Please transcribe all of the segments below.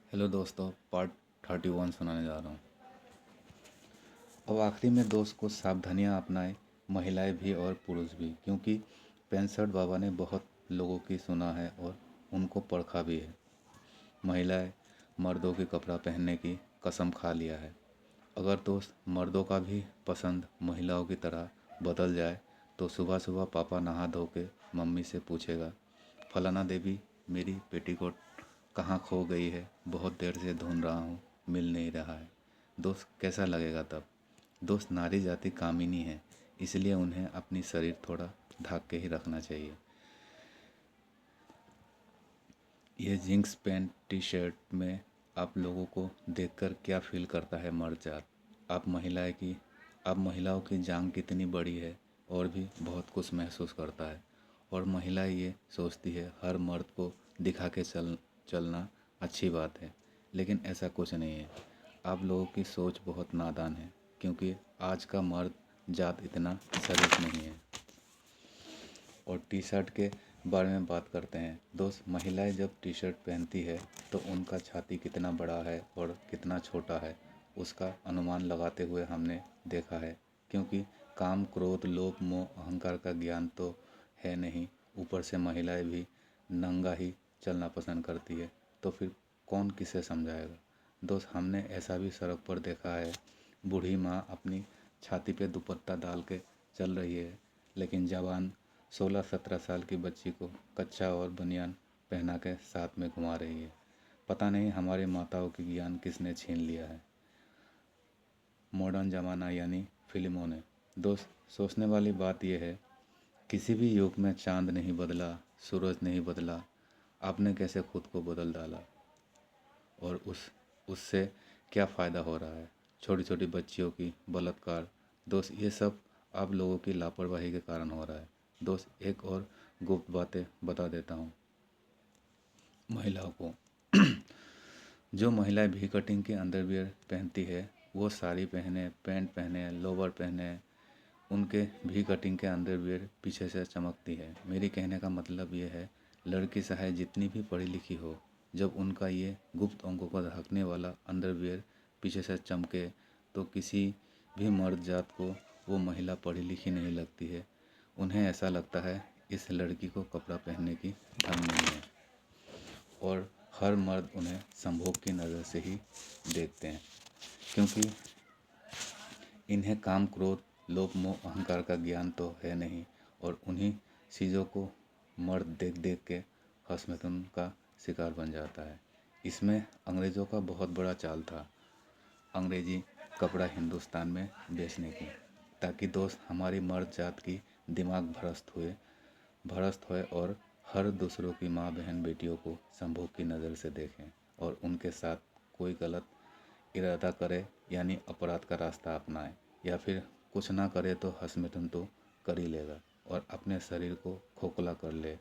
Hello दोस्तों, part 31 सुनाने जा रहा हूँ। अब आखिरी में दोस्त कुछ सावधानियाँ अपनाएं, महिलाएं भी और पुरुष भी, क्योंकि पेंसठ बाबा ने बहुत लोगों की सुना है और उनको परखा भी है। महिलाएं मर्दों के कपड़ा पहनने की कसम खा लिया है। अगर दोस्त मर्दों का भी पसंद महिलाओं की तरह बदल जाए तो सुबह सुबह पापा नहा धो के मम्मी से पूछेगा, फलाना देवी मेरी पेटीकोट कहाँ खो गई है, बहुत देर से ढूंढ रहा हूँ, मिल नहीं रहा है। दोस्त कैसा लगेगा तब? दोस्त नारी जाति कामिनी है, इसलिए उन्हें अपनी शरीर थोड़ा ढक के ही रखना चाहिए। यह जीन्स पैंट टी शर्ट में आप लोगों को देखकर क्या फील करता है मर्द जात? आप महिलाओं की जांग कितनी बड़ी है और भी बहुत कुछ महसूस करता है। और महिलाएं ये सोचती है हर मर्द को दिखा के चलना अच्छी बात है, लेकिन ऐसा कुछ नहीं है। आप लोगों की सोच बहुत नादान है, क्योंकि आज का मर्द जात इतना शरीफ नहीं है। और टी शर्ट के बारे में बात करते हैं। दोस्त, महिलाएं जब टी शर्ट पहनती है तो उनका छाती कितना बड़ा है और कितना छोटा है उसका अनुमान लगाते हुए हमने देखा है, क्योंकि काम, क्रोध, लोभ, मोह, अहंकार का ज्ञान तो है नहीं, ऊपर से महिलाएं भी नंगा ही चलना पसंद करती है, तो फिर कौन किसे समझाएगा? दोस्त, हमने ऐसा भी सड़क पर देखा है, बूढ़ी माँ अपनी छाती पे दुपट्टा डाल के चल रही है, लेकिन जवान 16-17 साल की बच्ची को कच्चा और बनियान पहना के साथ में घुमा रही है। पता नहीं हमारी माताओं की ज्ञान किसने छीन लिया है, मॉडर्न ज़माना यानी फिल्मों ने। दोस्त, सोचने वाली बात यह है, किसी भी युग में चांद नहीं बदला, सूरज नहीं बदला, आपने कैसे खुद को बदल डाला? और उससे क्या फ़ायदा हो रहा है? छोटी छोटी बच्चियों की बलात्कार। दोस्त, ये सब आप लोगों की लापरवाही के कारण हो रहा है। दोस्त, एक और गुप्त बातें बता देता हूँ महिलाओं को। जो महिलाएं भी कटिंग के अंडरवियर पहनती है, वो साड़ी पहने, पैंट पहने, लोवर पहने, उनके भी कटिंग के अंडरवियर पीछे से चमकती है। मेरी कहने का मतलब ये है, लड़की चाहे जितनी भी पढ़ी लिखी हो, जब उनका ये गुप्त अंगों को ढकने वाला अंडरवियर पीछे से चमके तो किसी भी मर्द जात को वो महिला पढ़ी लिखी नहीं लगती है। उन्हें ऐसा लगता है इस लड़की को कपड़ा पहनने की ढंग नहीं है, और हर मर्द उन्हें संभोग की नज़र से ही देखते हैं, क्योंकि इन्हें काम, क्रोध, लोभ, मोह, अहंकार का ज्ञान तो है नहीं, और उन्हीं चीज़ों को मर्द देख देख के हंसमुखन का शिकार बन जाता है। इसमें अंग्रेज़ों का बहुत बड़ा चाल था, अंग्रेजी कपड़ा हिंदुस्तान में बेचने की, ताकि दोस्त हमारी मर्द जात की दिमाग भ्रष्ट होए और हर दूसरों की माँ, बहन, बेटियों को संभोग की नज़र से देखें और उनके साथ कोई गलत इरादा करे यानी अपराध का रास्ता अपनाए, या फिर कुछ ना करे तो हंसमुखन तो कर ही लेगा और अपने शरीर को खोखला कर ले।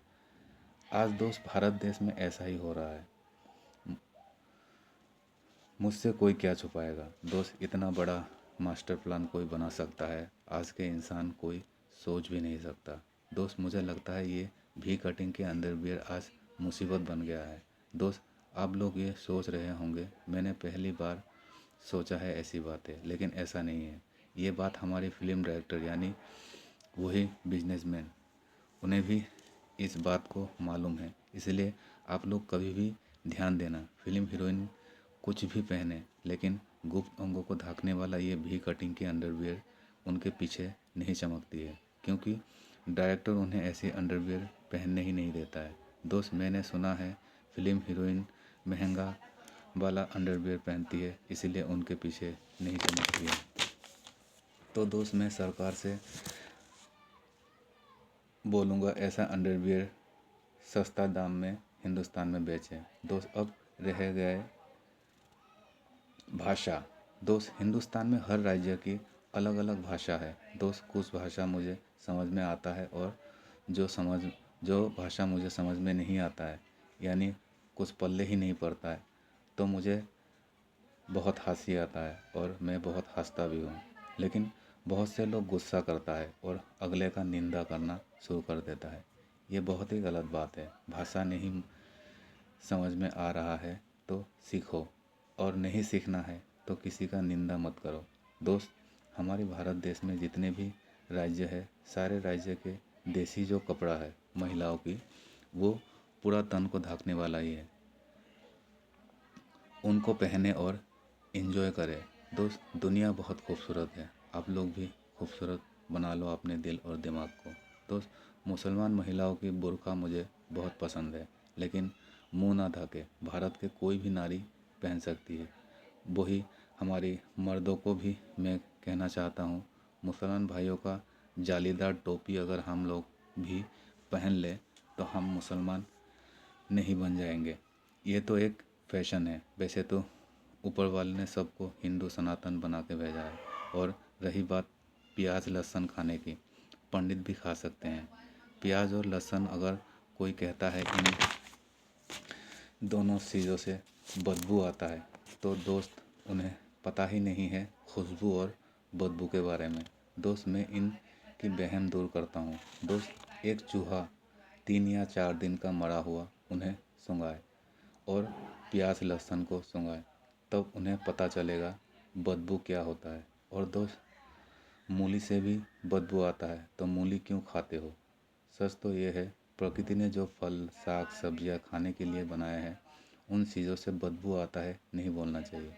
आज दोस्त भारत देश में ऐसा ही हो रहा है। मुझसे कोई क्या छुपाएगा? दोस्त, इतना बड़ा मास्टर प्लान कोई बना सकता है, आज के इंसान कोई सोच भी नहीं सकता। दोस्त, मुझे लगता है ये भी कटिंग के अंडरवियर आज मुसीबत बन गया है। दोस्त, आप लोग ये सोच रहे होंगे मैंने पहली बार सोचा है ऐसी बातें, लेकिन ऐसा नहीं है। ये बात हमारे फिल्म डायरेक्टर यानी वही बिजनेसमैन, उन्हें भी इस बात को मालूम है, इसलिए आप लोग कभी भी ध्यान देना, फिल्म हीरोइन कुछ भी पहने, लेकिन गुप्त अंगों को ढकने वाला ये भी कटिंग की अंडरवियर उनके पीछे नहीं चमकती है, क्योंकि डायरेक्टर उन्हें ऐसी अंडरवियर पहनने ही नहीं देता है। दोस्त, मैंने सुना है फिल्म हीरोइन महंगा वाला अंडरवियर पहनती है, इसीलिए उनके पीछे नहीं चमकती है। तो दोस्त, मैं सरकार से बोलूँगा ऐसा अंडरवियर सस्ता दाम में हिंदुस्तान में बेचें। दोस्त, अब रह गए भाषा। दोस्त, हिंदुस्तान में हर राज्य की अलग अलग भाषा है। दोस्त, कुछ भाषा मुझे समझ में आता है और जो भाषा मुझे समझ में नहीं आता है, यानी कुछ पल्ले ही नहीं पड़ता है, तो मुझे बहुत हंसी आता है और मैं बहुत हंसता भी हूँ। लेकिन बहुत से लोग गुस्सा करता है और अगले का निंदा करना शुरू कर देता है। ये बहुत ही गलत बात है। भाषा नहीं समझ में आ रहा है तो सीखो, और नहीं सीखना है तो किसी का निंदा मत करो। दोस्त, हमारे भारत देश में जितने भी राज्य है, सारे राज्य के देसी जो कपड़ा है महिलाओं की, वो पूरा तन को ढकने वाला ही है। उनको पहने और एंजॉय करें। दोस्त, दुनिया बहुत खूबसूरत है, आप लोग भी खूबसूरत बना लो अपने दिल और दिमाग को। दोस्त, मुसलमान महिलाओं की बुर्का मुझे बहुत पसंद है, लेकिन मुंह ना ढके भारत के कोई भी नारी पहन सकती है। वही हमारी मर्दों को भी मैं कहना चाहता हूँ, मुसलमान भाइयों का जालीदार टोपी अगर हम लोग भी पहन ले तो हम मुसलमान नहीं बन जाएंगे। ये तो एक फैशन है, वैसे तो ऊपर वाले ने सबको हिंदू सनातन बना के भेजा है। और रही बात प्याज लहसुन खाने की, पंडित भी खा सकते हैं। प्याज और लहसुन अगर कोई कहता है इन दोनों चीज़ों से बदबू आता है, तो दोस्त उन्हें पता ही नहीं है खुशबू और बदबू के बारे में। दोस्त, मैं इनकी वहम दूर करता हूँ। दोस्त, एक चूहा 3 या 4 दिन का मरा हुआ उन्हें सूंघाए और प्याज लहसुन को सूंघाए, तब उन्हें पता चलेगा बदबू क्या होता है। और दोस्त, मूली से भी बदबू आता है तो मूली क्यों खाते हो? सच तो ये है, प्रकृति ने जो फल साग सब्जियां खाने के लिए बनाया है, उन चीज़ों से बदबू आता है नहीं बोलना चाहिए।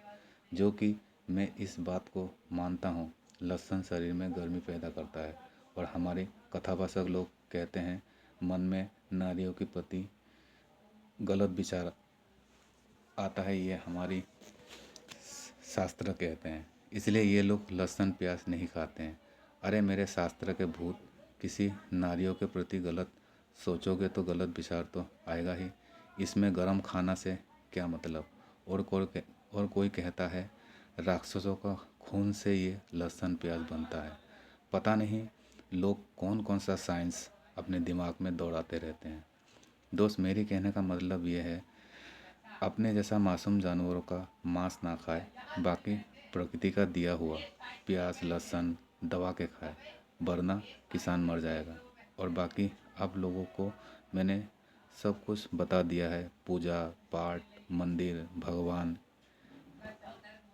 जो कि मैं इस बात को मानता हूँ, लहसुन शरीर में गर्मी पैदा करता है। और हमारे कथावाचक लोग कहते हैं मन में नारियों के प्रति गलत विचार आता है, ये हमारी शास्त्र कहते हैं, इसलिए ये लोग लहसुन प्याज नहीं खाते हैं। अरे मेरे शास्त्र के भूत, किसी नारियों के प्रति गलत सोचोगे तो गलत विचार तो आएगा ही। इसमें गरम खाना से क्या मतलब? और कोई कहता है राक्षसों का खून से ये लहसुन प्याज बनता है। पता नहीं लोग कौन कौन सा साइंस अपने दिमाग में दौड़ाते रहते हैं। दोस्त, मेरी कहने का मतलब ये है, अपने जैसा मासूम जानवरों का मांस ना खाए, बाकी प्रकृति का दिया हुआ प्याज लहसुन दबा के खाए, वरना किसान मर जाएगा। और बाकी आप लोगों को मैंने सब कुछ बता दिया है, पूजा पाठ, मंदिर, भगवान,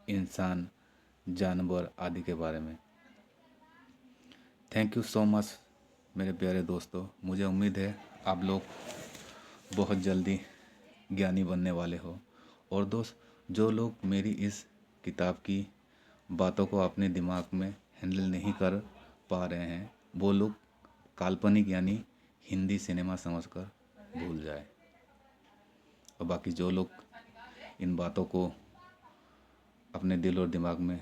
इंसान, जानवर आदि के बारे में। थैंक यू सो मच मेरे प्यारे दोस्तों। मुझे उम्मीद है आप लोग बहुत जल्दी ज्ञानी बनने वाले हो। और दोस्त, जो लोग मेरी इस किताब की बातों को अपने दिमाग में हैंडल नहीं कर पा रहे हैं, वो लोग काल्पनिक यानी हिंदी सिनेमा समझकर भूल जाए। और बाकी जो लोग इन बातों को अपने दिल और दिमाग में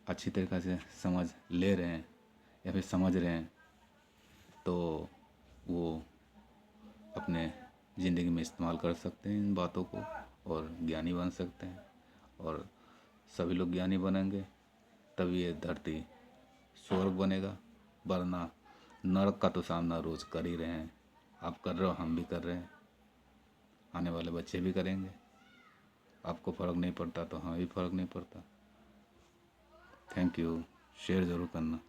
अच्छी तरीक़े से समझ ले रहे हैं या फिर समझ रहे हैं, तो वो अपने ज़िंदगी में इस्तेमाल कर सकते हैं इन बातों को और ज्ञानी बन सकते हैं। और सभी लोग ज्ञानी बनेंगे तब ये धरती स्वर्ग बनेगा, वरना नरक का तो सामना रोज़ कर ही रहे हैं। आप कर रहे हो, हम भी कर रहे हैं, आने वाले बच्चे भी करेंगे। आपको फ़र्क नहीं पड़ता तो हमें भी फ़र्क नहीं पड़ता। Thank you. शेयर ज़रूर करना।